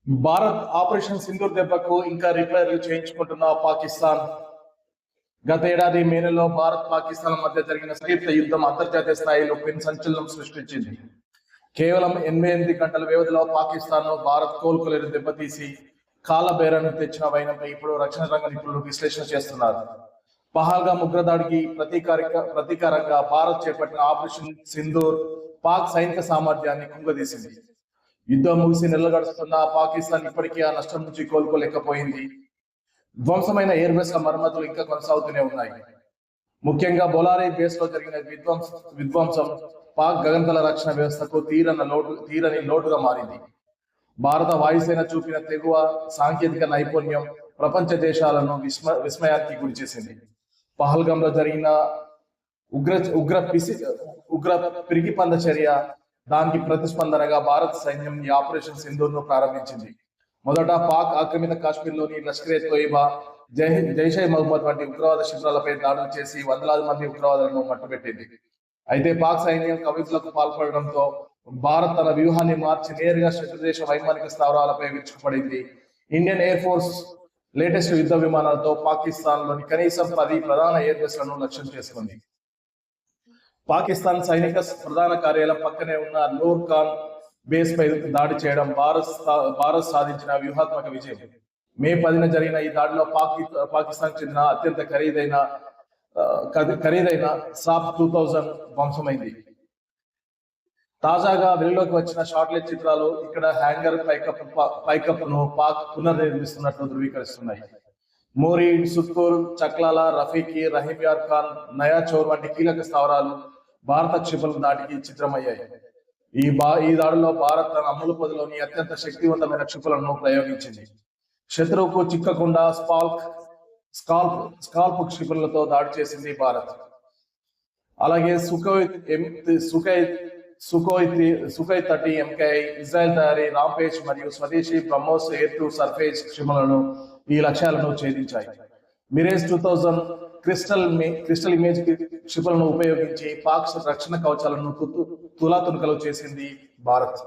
Bharat operation Sindoor దెబ్బకు ఇంకా రిపేర్లు చేయించుకుంటున్న పాకిస్తాన్. గత ఏడాది మే నెలలో భారత్ పాకిస్తాన్ మధ్య జరిగిన సంయుక్త యుద్ధం అంతర్జాతీయ స్థాయిలో పెను సంచలనం సృష్టించింది. కేవలం 88 గంటల వ్యవధిలో పాకిస్తాన్ ను భారత్ కోలుకోలేని దెబ్బతీసి కాళ్ళ బేరాన్ని తెచ్చిన వైనంపై ఇప్పుడు రక్షణ రంగ నిపుణులు విశ్లేషణ చేస్తున్నారు. పహల్గామ్ ఉగ్రదాడికి ప్రతీకారంగా భారత్ చేపట్టిన ఆపరేషన్ సింధూర్ పాక్ సైనిక సామర్థ్యాన్ని కుంగదీసింది. యుద్ధం ముగిసి నెలలు గడుస్తున్న పాకిస్తాన్ ఇప్పటికీ ఆ నష్టం నుంచి కోలుకోలేకపోయింది. ధ్వంసమైన ఎయిర్ బేస్ మరమ్మతులు ఇంకా కొనసాగుతూనే ఉన్నాయి. ముఖ్యంగా బొలారీ బేస్ లో జరిగిన విధ్వంసం పాక్ గగనతల రక్షణ వ్యవస్థకు తీరని లోటుగా మారింది. భారత వాయుసేన చూపిన తెగువ సాంకేతిక నైపుణ్యం ప్రపంచ దేశాలను విస్మయానికి గురి చేసింది. పహల్గామ్ లో జరిగిన ఉగ్ర పిరికిపంద చర్య, దానికి ప్రతిస్పందనగా భారత సైన్యం ఈ ఆపరేషన్ సింధూర్ ను ప్రారంభించింది. మొదట పాక్ ఆక్రమిత కాశ్మీర్లోని లష్కరే తోయిబా, జైషే మహమ్మద్ వంటి ఉగ్రవాద శిబిరాలపై దాడులు చేసి వందలాది మంది ఉగ్రవాదులను మట్టుపెట్టింది. అయితే పాక్ సైన్యం కవితలకు పాల్పడడంతో భారత్ తన వ్యూహాన్ని మార్చి నేరుగా శత్రుదేశ వైమానిక స్థావరాలపై విరుచుకుపడింది. ఇండియన్ ఎయిర్ ఫోర్స్ లేటెస్ట్ యుద్ధ విమానాలతో పాకిస్తాన్ లోని కనీసం 10 ప్రధాన ఎయిర్ బేస్లను లక్ష్యం చేసుకుంది. పాకిస్తాన్ సైనిక ప్రధాన కార్యాలయం పక్కనే ఉన్న నూర్ ఖాన్ బేస్ పై దాడి చేయడం భారత్ సాధించిన వ్యూహాత్మక విజయం. మే 10న జరిగిన ఈ దాడిలో పాకిస్తాన్ చెందిన అత్యంత ఖరీదైన సాప్ 2000 ధ్వంసమైంది. తాజాగా వెలుగులోకి వచ్చిన షార్ట్లెట్ చిత్రాలు ఇక్కడ హ్యాంగర్ పైకప్ ను పాక్ పునర్నిర్మిస్తున్నట్లు ధృవీకరిస్తున్నాయి. మోరీ, సుక్కూర్, చక్లాలా, రఫీకి, రహీంయార్ ఖాన్, నయాచోర్ వంటి కీలక స్థావరాలు భారత క్షిపణుల దాడికి చిత్రమయ్యాయి. ఈ దాడిలో భారత్ తన అమ్ముల పొదిలోని అత్యంత శక్తివంతమైన క్షిపణులను ప్రయోగించింది. శత్రువుకు చిక్కకుండా స్కాల్ప్ క్షిపణులతో దాడి చేసింది భారత్. అలాగే సుఖోయ్ 30 MKI ఇజ్రాయెల్ తయారీ రాంపేజ్ మరియు స్వదేశీ బ్రహ్మోస్ ఎయిర్ టు సర్ఫేస్ క్షిపణులను ఈ లక్ష్యాలను ఛేదించాయి. మిరేజ్ 2000 క్రిస్టల్ ఇమేజ్ క్షిపణులను ఉపయోగించి పాక్ రక్షణ కవచాలను తులాతునకలు చేసింది భారత్.